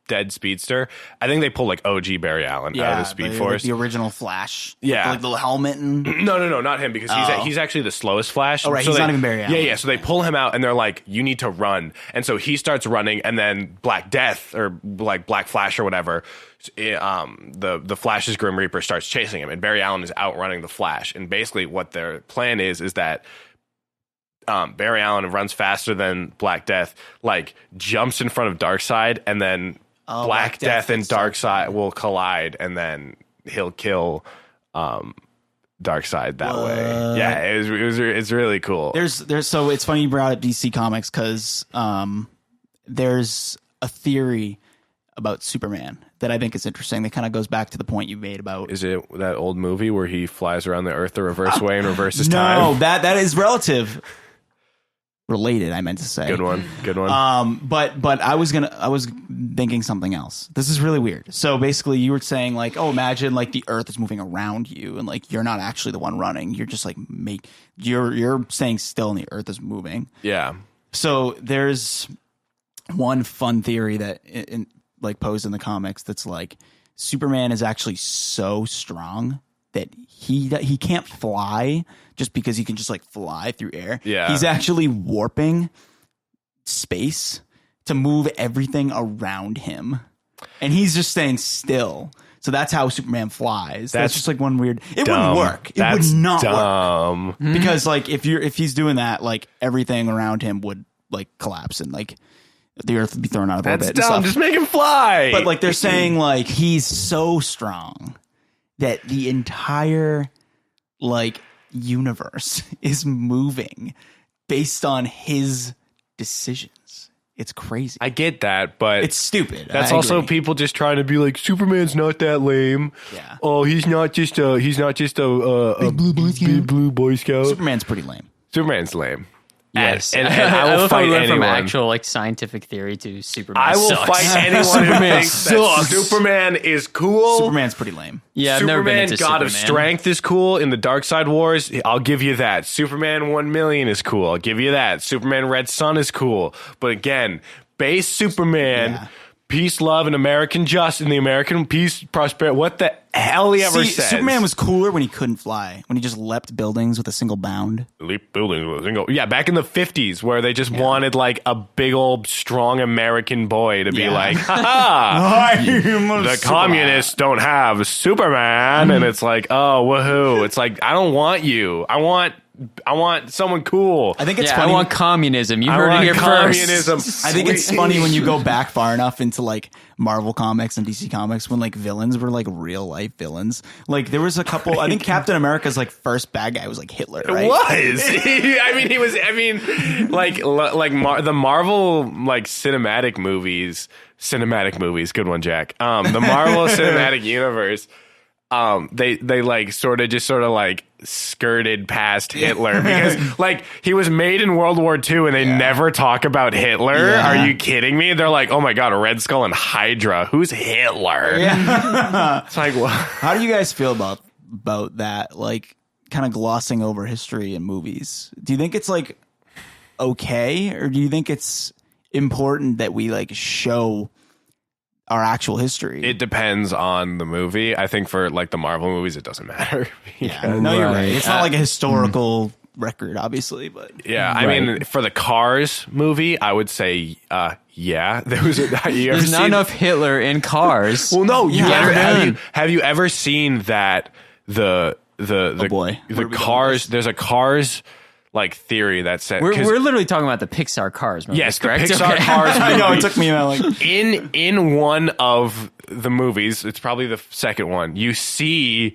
dead speedster. I think they pull like OG Barry Allen out of the Speed Force. Like the original Flash. Yeah. Like the helmet and... No, not him, because he's actually the slowest Flash. Oh, right, he's not even Barry Allen. Yeah, so they pull him out, and they're like, you need to run. And so he starts running, and then Black Death, or like Black Flash or whatever, the Flash's Grim Reaper starts chasing him, and Barry Allen is outrunning the Flash. And basically what their plan is that Barry Allen runs faster than Black Death, like jumps in front of Darkseid, and then Black Death and Darkseid will collide, and then he'll kill Darkseid that way. Yeah, it's really cool. There's so it's funny you brought up DC Comics because there's a theory about Superman that I think is interesting. That kind of goes back to the point you made about. Is it that old movie where he flies around the Earth the reverse way and reverses no, time? that is relative. Related, I meant to say. Good one. But I was thinking something else. This is really weird. So basically, you were saying like, oh, imagine like the Earth is moving around you, and like you're not actually the one running. You're just like you're staying still, and the Earth is moving. Yeah. So there's one fun theory that like posed in the comics that's like Superman is actually so strong that he can't fly just because he can just like fly through air. Yeah. He's actually warping space to move everything around him. And he's just staying still. So that's how Superman flies. That's just like one weird. It wouldn't work. It would not work. Because like if he's doing that, like everything around him would like collapse and like the Earth would be thrown out of orbit. That's dumb. Just make him fly. But like they're saying like he's so strong that the entire like universe is moving based on his decisions. It's crazy. I get that, but it's stupid. That's also people just trying to be like, Superman's not that lame. Yeah. Oh, he's not just a big blue Boy Scout. Superman's pretty lame. Superman's lame. Yes, and I will fight anyone from actual like scientific theory to Superman. I will sucks. fight anyone who thinks that Superman is cool. Superman's pretty lame. Yeah, I've Superman, never been into God Superman. of Strength is cool in the Dark Side Wars. I'll give you that. Superman 1,000,000 is cool. I'll give you that. Superman Red Sun is cool. But again, base Superman, peace, love, and American justice, and the American peace, prosperity. What the hell he ever said? Superman was cooler when he couldn't fly, when he just leapt buildings with a single bound. Leap buildings with a single. Yeah, back in the 50s, where they just wanted like a big old strong American boy to be like, ha the communists don't have Superman, and it's like, oh, woohoo! It's like, I don't want you. I want someone cool. I think it's funny. I want communism. You I heard want it here communism. first. I think it's funny when you go back far enough into like Marvel comics and DC comics when like villains were like real life villains. Like there was a couple. I think Captain America's like first bad guy was like Hitler. Right? It was. I mean, he was. I mean, the Marvel like cinematic movies. Good one, Jack. The Marvel Cinematic Universe. They like sort of like skirted past Hitler because like he was made in World War II and they never talk about Hitler. Yeah. Are you kidding me? They're like, oh my God, a Red Skull and Hydra. Who's Hitler? Yeah. It's like, what? How do you guys feel about that? Like kind of glossing over history in movies. Do you think it's like okay, or do you think it's important that we like show our actual history? It depends on the movie. I think for like the Marvel movies, it doesn't matter. Yeah, no, you're right. It's not like a historical record, obviously, but I mean, for the Cars movie, I would say, yeah, There's not enough Hitler in Cars. Well, no, have you ever seen that the Cars? There's a Cars like theory that said we're literally talking about the Pixar Cars movie. Yes, correct? the Pixar Cars movie. I know, it took me like in one of the movies, it's probably the second one, you see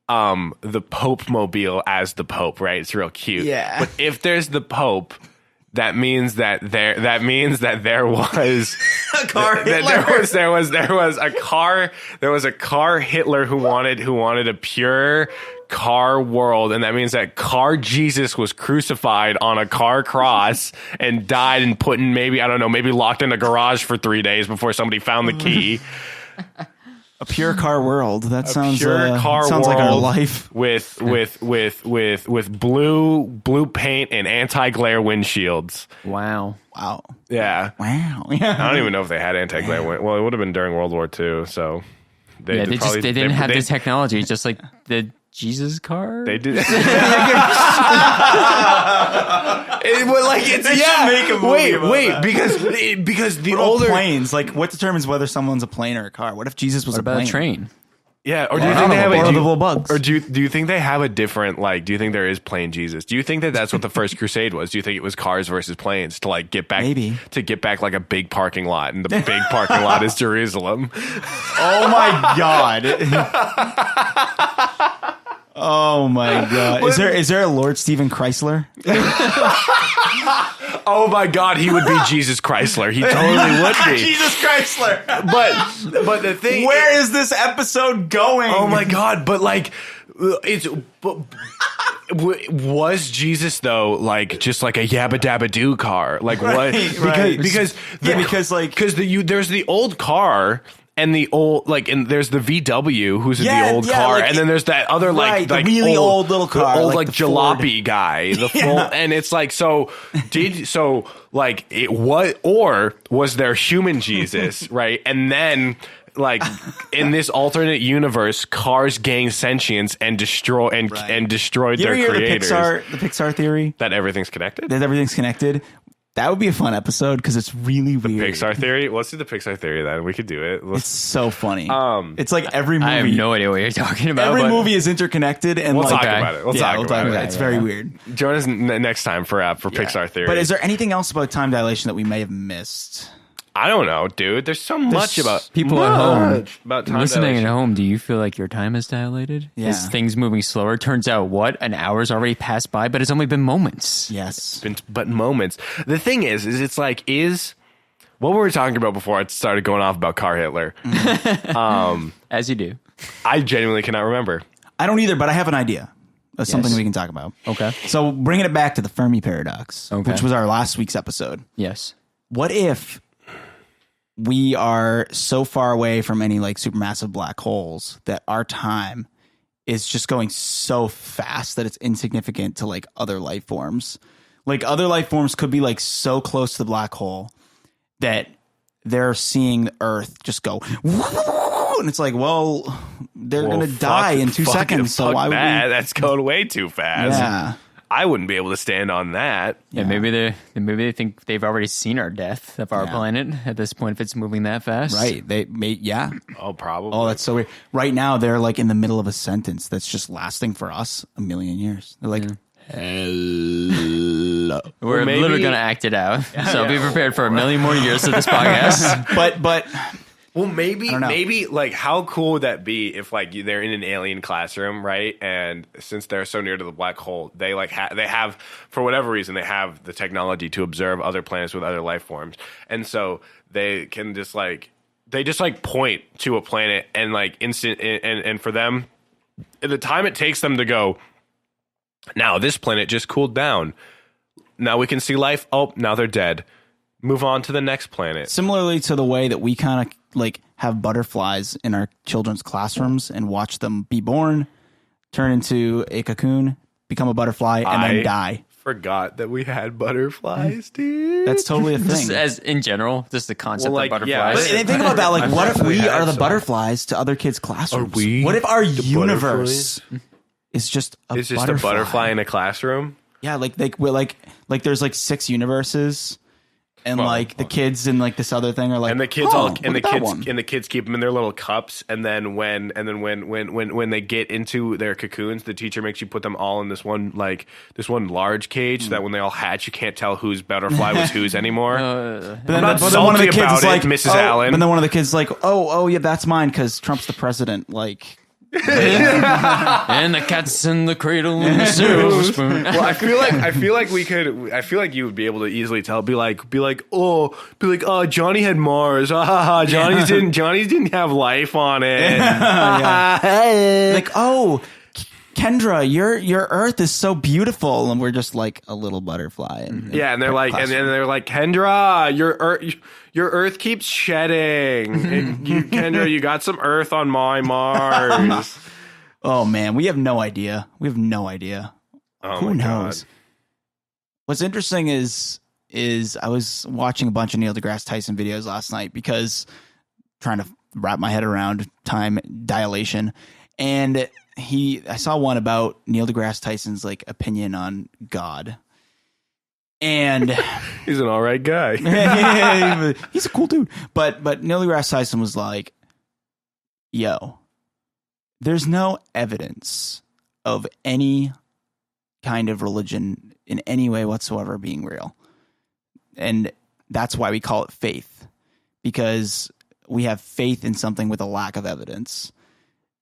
the Pope mobile as the Pope, right? It's real cute. Yeah. But if there's the Pope, that means that there was a car Hitler. There was a car Hitler who wanted a pure car world, and that means that car Jesus was crucified on a car cross and died and put in maybe locked in a garage for 3 days before somebody found the key. A pure car world. That sounds pure car sounds world like our life. with blue paint and anti-glare windshields. Wow. Yeah. Wow. I don't even know if they had anti-glare wind. Well, it would have been during World War II, so they didn't have the technology, just like the Jesus car. They did. Make a movie about that. because the What about older planes, like what determines whether someone's a plane or a car? What if Jesus was What a about plane? a train? Yeah, or do you think they have little bugs? or do you think they have a different do you think there is plane Jesus? Do you think that's what the first crusade was? Do you think it was cars versus planes to like get back like a big parking lot, and the big parking lot is Jerusalem? Oh my God. Oh my god! Is there a Lord Steven Chrysler? Oh my God, he would be Jesus Chrysler. He totally would be. Jesus Chrysler. But the thing, Where is this episode going? oh my God, but like, was Jesus though like just like a yabba dabba doo car? Like what? Right. Because there's the old car. And the old, like, and there's the VW who's in the old car, like, and then there's that other, like the really old little car, the old, like like the jalopy guy, the full, and it's like, or was there human Jesus, right? And then, like, in this alternate universe, cars gained sentience and destroyed their creators. The Pixar theory That everything's connected. that everything's connected. That would be a fun episode because it's really weird. Pixar theory. Let's do the Pixar theory then. We could do it. It's so funny. It's like every movie. I have no idea what you're talking about. Every movie is interconnected, and We'll like, talk about it. We'll talk about it. It's very weird. Join us next time for Pixar theory. But is there anything else about time dilation that we may have missed? I don't know, dude. There's so much about people at home about time listening dilation. at home. Do you feel like your time is dilated? Yeah. Is things moving slower? Turns out, an hour's already passed by, but it's only been moments. Yes. But moments. The thing is it's like what were we talking about before I started going off about Car Hitler? As you do. I genuinely cannot remember. I don't either, but I have an idea of something we can talk about. Okay. So bringing it back to the Fermi paradox, Okay. which was our last week's episode. Yes. What if we are so far away from any like supermassive black holes that our time is just going so fast that it's insignificant to like other life forms? Like other life forms could be like so close to the black hole that they're seeing the Earth just go, and it's like, well, they're going to die in 2 seconds. So why would we? That's going way too fast. Yeah. I wouldn't be able to stand on that. Yeah, maybe they think they've already seen our death of our planet at this point if it's moving that fast. Right. They may, yeah. Oh, probably. Oh, that's so weird. Right now, they're like in the middle of a sentence that's just lasting for us 1,000,000 years. They're like, hello. We're maybe- literally going to act it out. So be prepared for 1,000,000 more years of this podcast. But Well, maybe know. like how cool would that be if like they're in an alien classroom, right? And since they're so near to the black hole, they like they have for whatever reason they have the technology to observe other planets with other life forms, and so they can just like point to a planet and like instant and for them, the time it takes them to go, now this planet just cooled down. Now we can see life. Oh, now they're dead. Move on to the next planet. similarly to the way that we kind of like have butterflies in our children's classrooms and watch them be born, turn into a cocoon, become a butterfly, and then die. Forgot that we had butterflies, dude. That's totally a Just thing. as in general, just the concept Well, like, of yeah, butterflies. And think about that. Like, what if we had are the some. butterflies to other kids' classrooms? Are we What if our the universe is just a It's just butterfly? a butterfly in a classroom. Yeah, we're like there's like 6 universes, and like the kids in like this other thing are like, And the kids oh, look at that one. and the kids keep them in their little cups, and then when they get into their cocoons, the teacher makes you put them all in this one large cage, so that when they all hatch, you can't tell whose butterfly was whose anymore. But I'm not salty about it, Mrs. Allen. But then one of the kids is like, oh yeah, that's mine because Trump's the president. Like, And the cat's in the cradle and the silver spoon. Well, I feel like you would be able to easily tell. Be like, oh, Johnny had Mars. Johnny's didn't have life on it. like, oh, Kendra, your Earth is so beautiful, and we're just like a little butterfly. And they're like, Kendra, your Earth keeps shedding. Kendra, you got some Earth on my Mars. oh man, we have no idea. Oh, Who my knows? God. What's interesting is I was watching a bunch of Neil deGrasse Tyson videos last night because trying to wrap my head around time dilation, and I saw one about Neil deGrasse Tyson's like opinion on God. And He's an all right guy. he's a cool dude. But Neil deGrasse Tyson was like, yo, there's no evidence of any kind of religion in any way whatsoever being real. And that's why we call it faith, because we have faith in something with a lack of evidence.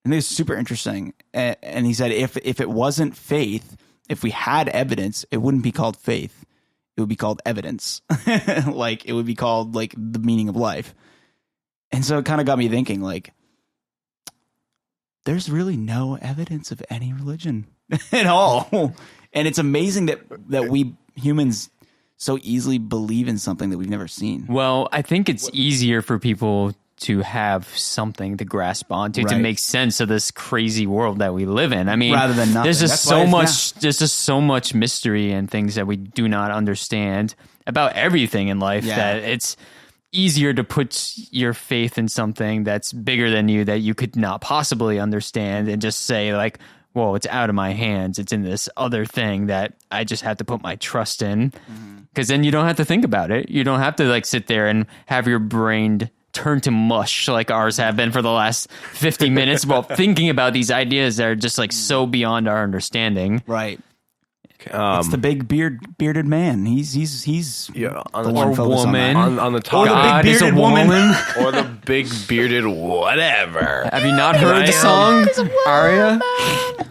I think it's super interesting. And he said, if it wasn't faith, if we had evidence, it wouldn't be called faith. It would be called evidence. Like it would be called like the meaning of life. And so it kind of got me thinking, like, there's really no evidence of any religion at all. And it's amazing that we humans so easily believe in something that we've never seen. Well, I think it's easier for people to have something to grasp onto to Right. make sense of this crazy world that we live in. I mean, Rather than nothing. there's just That's so why much. There's just so much mystery and things that we do not understand about everything in life Yeah. that it's easier to put your faith in something that's bigger than you that you could not possibly understand and just say like, whoa, it's out of my hands. It's in this other thing that I just have to put my trust in. Because then you don't have to think about it. You don't have to like sit there and have your brain turn to mush like ours have been for the last 50 minutes while thinking about these ideas that are just like so beyond our understanding. Right. It's the big bearded man. He's Yeah, the one focused on that. woman. on the Or top the God big is a bearded woman. or the big bearded whatever. Have you not heard the song Aria?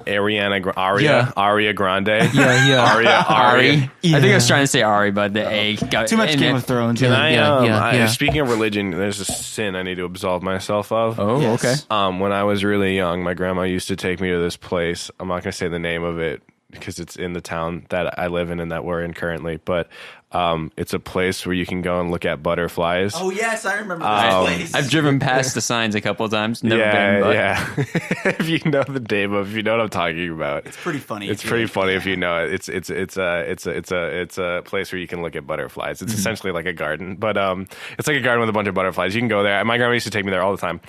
Aria Grande. Yeah. Aria. Ari. I think I was trying to say Ari, but the A got Too much in Game it. of Thrones. Can Yeah. Speaking of religion, there's a sin I need to absolve myself of. Oh, Yes. okay. When I was really young, my grandma used to take me to this place. I'm not going to say the name of it because it's in the town that I live in and that we're in currently, but it's a place where you can go and look at butterflies. Oh yes, I remember this place. I've driven past the signs a couple of times. Never been, but yeah. If you know the name of, if you know what I'm talking about, It's pretty funny. It's if you pretty like- funny if you know it. It's a place where you can look at butterflies. It's essentially like a garden, but it's like a garden with a bunch of butterflies. You can go there. My grandma used to take me there all the time.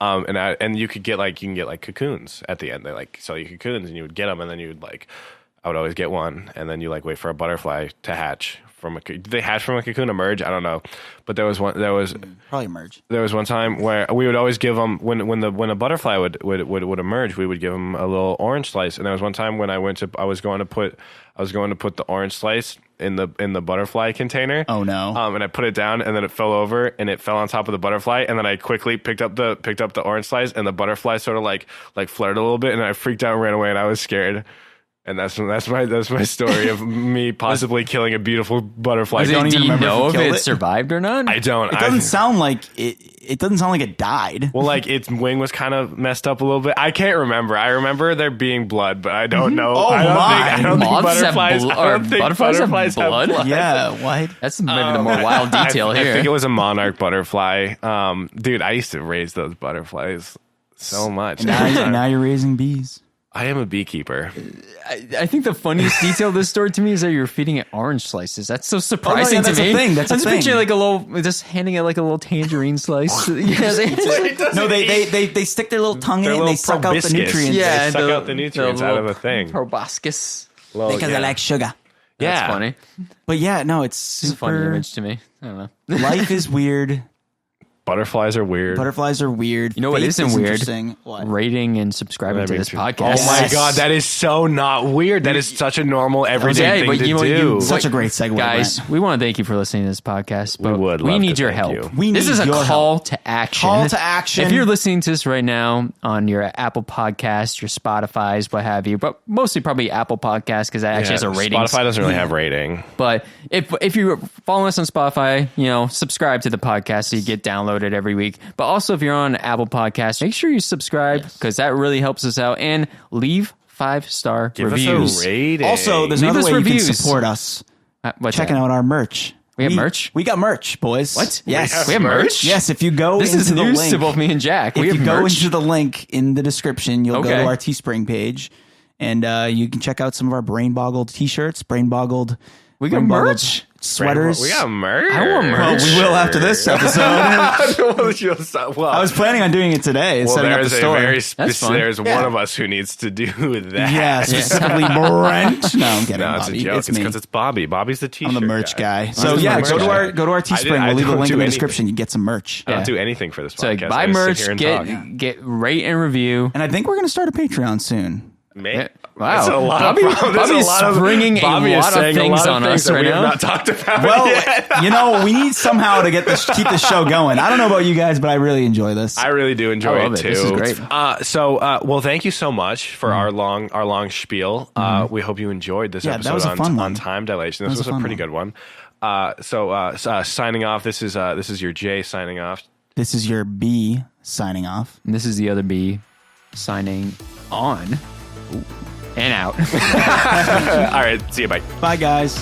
And you can get like cocoons at the end. They like sell you cocoons, and you would get them, and then you would like, I would always get one, and then you like wait for a butterfly to hatch from did they hatch from a cocoon, emerge? I don't know, but there was probably merge. there was one time where we would always give them when a butterfly would emerge, we would give them a little orange slice. And there was one time when I was going to put the orange slice in the butterfly container. Oh no. And I put it down, and then it fell over, and it fell on top of the butterfly. And then I quickly picked up the orange slice, and the butterfly sort of like fluttered a little bit, and I freaked out and ran away, and I was scared. And that's my story of me possibly killing a beautiful butterfly. I don't do even you remember if know you if killed it it. survived or not? I don't. It doesn't sound like it. It doesn't sound like it died. Well, like its wing was kind of messed up a little bit. I can't remember. I remember there being blood, but I don't know. Oh, I don't think Moths have butterflies. blo- I or don't think butterflies have butterflies have blood? Yeah. What? That's maybe the more wild detail I here. think it was a monarch butterfly. Dude, I used to raise those butterflies so much. Now you're raising bees. I am a beekeeper. I think the funniest detail of this story to me is that you're feeding it orange slices. That's so surprising that's to a me. thing. That's I'm a just thing. picturing like a little, just handing it like a little tangerine slice. Yeah, No, they stick their little tongue in it and they suck out the nutrients. Yeah, They suck out the nutrients out of a thing. Proboscis. Well, Because yeah. I like sugar. That's Yeah. funny. But yeah, no, it's It's a funny super. image to me. I don't know. Life is weird. Butterflies are weird. Butterflies are weird. You know what Faith isn't is weird? interesting. What? Rating and subscribing to this podcast. Oh my Yes. god, that is so not weird. That is such a normal everyday thing to do. Such a great segue, Guys, Brent. we want to thank you for listening to this podcast, but would we love need to your thank help. you. We This need is a your call to action. Call to action. If you're listening to this right now on your Apple Podcasts, your Spotify's, what have you, but mostly probably Apple Podcasts because that actually has a rating. Spotify doesn't really have rating. But if you're following us on Spotify, subscribe to the podcast so you get downloaded every week. But also if you're on Apple Podcasts, make sure you subscribe because that really helps us out. And leave 5-star Give reviews. us a rating. Also, there's Leave another us way you reviews. can support us. What's Checking that? out our merch. We have merch? We got merch, boys. What? Yes. We have merch? Yes, if you go This into is the news link, to both me and Jack. if We have you go merch. into the link in the description, you'll go Okay. to our Teespring page, and you can check out some of our Brain Boggled t-shirts, Brain Boggled. We got Brain Boggled merch? sweaters. We got merch. I want merch. Well, we will after this episode. I was planning on doing it today. And Well, setting up the there's a store. very That's fun. there's Yeah. one of us who needs to do that. Yeah, specifically Brent. No, I'm kidding. No, it's Bobby. a joke. It's It's me. because it's Bobby. Bobby's the t-shirt I'm the merch guy. So the yeah, merch go to guy. our Teespring. I We'll leave a don't link do in the any- description. You get some merch. I don't Yeah. do anything for this So podcast. buy I just sit merch, here and talk. get rate and review. And I think we're going to start a Patreon soon. May- Wow. That's a lot Bobby, of problems. There's Bobby's a lot of- springing Bobby a is lot of saying a things lot of on things us that right we have now. not talked about Well, yet. you know, we need somehow to keep the show going. I don't know about you guys, but I really enjoy this. I really do enjoy I love it it. too. This is great. Well, thank you so much for our long spiel. We hope you enjoyed this Yeah, that episode was a fun on one. time dilation. This was was a a fun pretty one. good one. Signing off. This is your Jay signing off. This is your B signing off. And this is the other B signing on and out. All right. See you. Bye. Bye, guys.